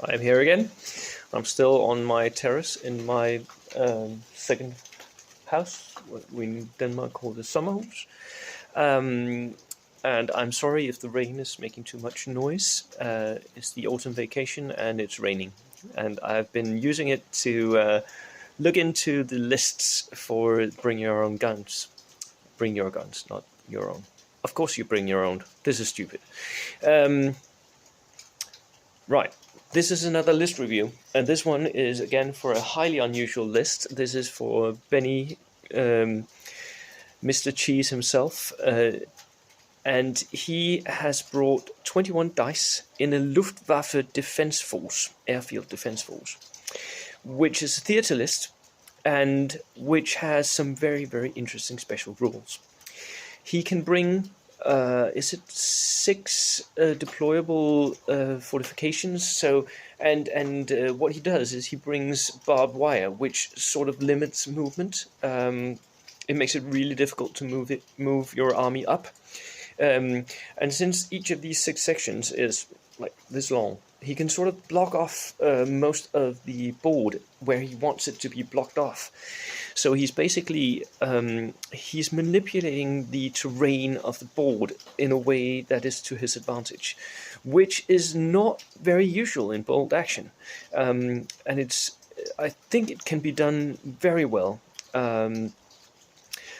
I'm here again. I'm still on my terrace in my second house, what we in Denmark call the summerhus. And I'm sorry if the rain is making too much noise. It's the autumn vacation and it's raining. And I've been using it to look into the lists for bring your own guns. Bring your guns, not your own. Of course you bring your own. This is stupid. Right, this is another list review, and this one is again for a highly unusual list. This is for Benny, Mr. Cheese himself, and he has brought 21 dice in a Luftwaffe Defense Force, airfield defense force, which is a theatre list, and which has some very, very interesting special rules. He can bring is it 6 deployable fortifications? So, and what he does is he brings barbed wire, which sort of limits movement. It makes it really difficult to move your army up. And since each of these 6 sections is like this long, he can sort of block off most of the board where he wants it to be blocked off. So he's basically he's manipulating the terrain of the board in a way that is to his advantage, which is not very usual in bold action, and I think it can be done very well.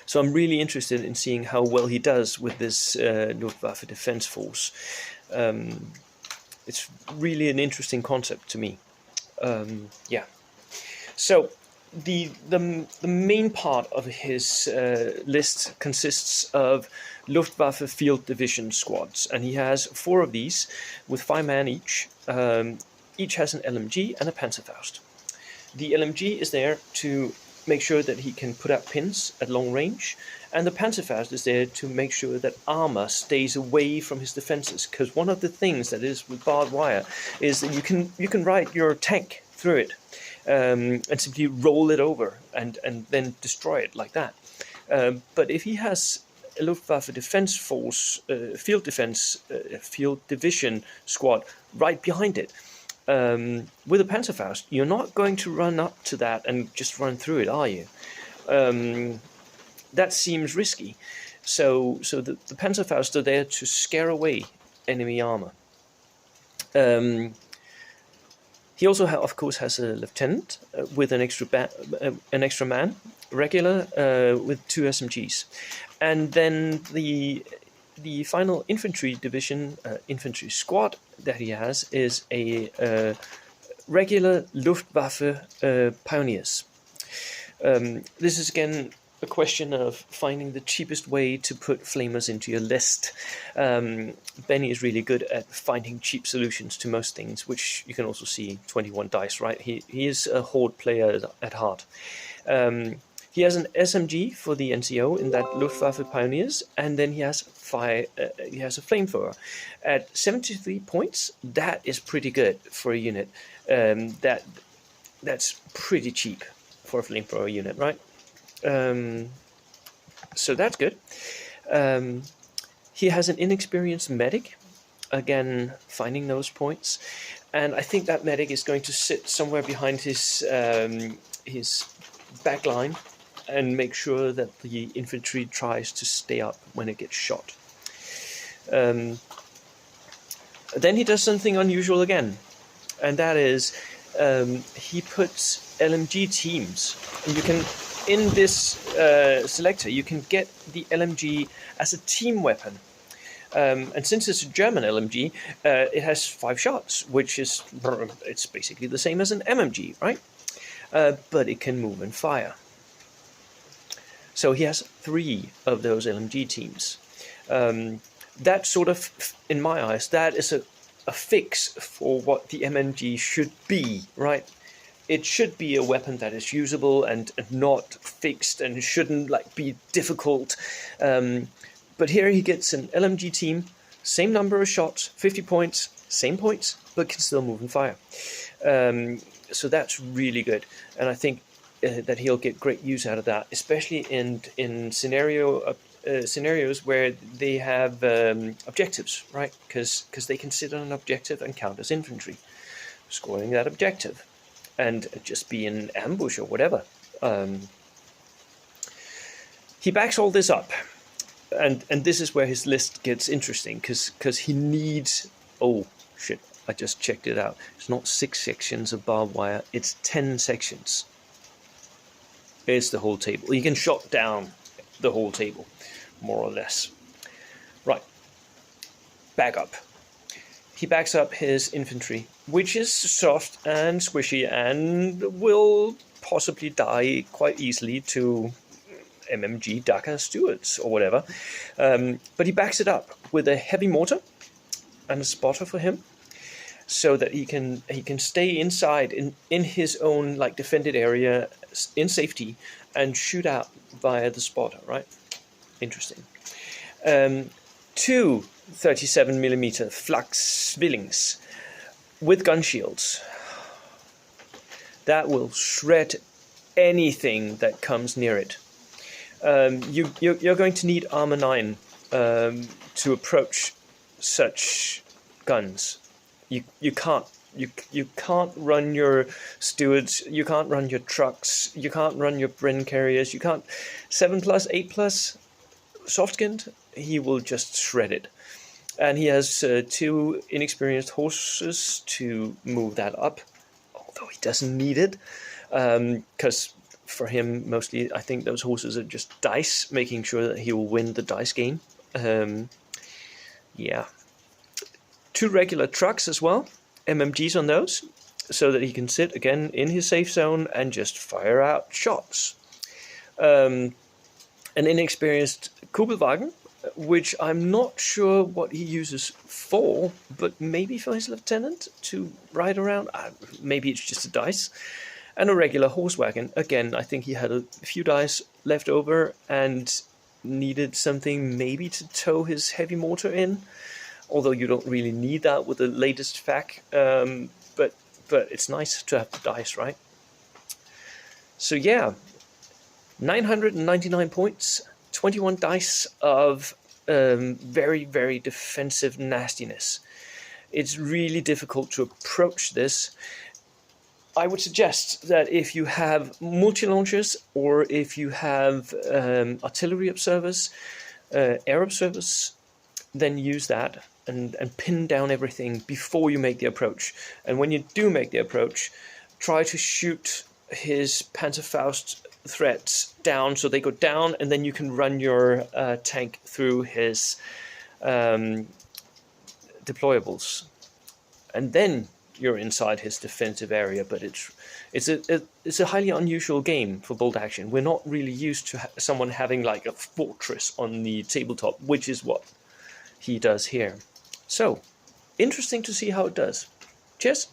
So I'm really interested in seeing how well he does with this Luftwaffe Defense Force. It's really an interesting concept to me. Yeah. So the main part of his list consists of Luftwaffe Field Division squads, and he has 4 of these with 5 men each. Each has an LMG and a Panzerfaust. The LMG is there to make sure that he can put out pins at long range, and the Panzerfaust is there to make sure that armor stays away from his defenses. Because one of the things that is with barbed wire is that you can ride your tank through it and simply roll it over and then destroy it like that. But if he has a Luftwaffe Defense Force field division squad right behind it, with a Panzerfaust, you're not going to run up to that and just run through it, are you? That seems risky. So the Panzerfaust are there to scare away enemy armor. He also, of course, has a lieutenant with an extra man, regular, with 2 SMGs, and then the final infantry division, infantry squad that he has is a regular Luftwaffe pioneers. This is again a question of finding the cheapest way to put flamers into your list. Benny is really good at finding cheap solutions to most things, which you can also see 21 dice, right? He is a horde player at heart. He has an SMG for the NCO in that Luftwaffe Pioneers, and then he has a flamethrower at 73 points. That is pretty good for a unit. That's pretty cheap for a flamethrower unit, right? So that's good. He has an inexperienced medic, again finding those points, and I think that medic is going to sit somewhere behind his back line and make sure that the infantry tries to stay up when it gets shot. Then he does something unusual again, and that is he puts LMG teams. And you can, in this selector, you can get the LMG as a team weapon. And since it's a German LMG, it has 5 shots, which is, it's basically the same as an MMG, right? But it can move and fire. So he has 3 of those LMG teams. That sort of, in my eyes, that is a fix for what the MMG should be, right? It should be a weapon that is usable and not fixed and shouldn't be difficult. But here he gets an LMG team, same number of shots, 50 points, same points, but can still move and fire. So that's really good, and I think that he'll get great use out of that, especially in scenarios where they have objectives, right? Because they can sit on an objective and count as infantry. scoring that objective and just be in ambush or whatever. He backs all this up, and this is where his list gets interesting, because he needs, oh shit, I just checked it out. It's not 6 sections of barbed wire, it's 10 sections. It's the whole table. You can shot down the whole table, more or less. Right, back up. He backs up his infantry, which is soft and squishy and will possibly die quite easily to MMG Dhaka Stewards or whatever. But he backs it up with a heavy mortar and a spotter for him, so that he can stay inside in his own like defended area in safety and shoot out via the spotter, right? Interesting. 2 37mm flak Zwillings with gun shields. That will shred anything that comes near it. You're going to need armor 9 to approach such guns. You can't run your stewards, you can't run your trucks, you can't run your Bren carriers, you can't 7+, 8+ soft-skinned. He will just shred it. And he has 2 inexperienced horses to move that up, although he doesn't need it, because for him, mostly, I think those horses are just dice, making sure that he will win the dice game. Yeah. 2 regular trucks as well, MMGs on those, so that he can sit again in his safe zone and just fire out shots. An inexperienced Kugelwagen, which I'm not sure what he uses for, but maybe for his lieutenant to ride around. Maybe it's just a dice. And a regular horse wagon. Again, I think he had a few dice left over and needed something maybe to tow his heavy mortar in. Although you don't really need that with the latest FAQ. But it's nice to have the dice, right? So yeah, 999 points, 21 dice of very, very defensive nastiness. It's really difficult to approach this. I would suggest that if you have multi-launchers or if you have artillery observers, air observers, then use that and pin down everything before you make the approach. And when you do make the approach, try to shoot his Panzerfaust threats down so they go down, and then you can run your tank through his deployables. And then you're inside his defensive area, but it's a highly unusual game for bolt action. We're not really used to someone having like a fortress on the tabletop, which is what he does here. So, interesting to see how it does. Cheers!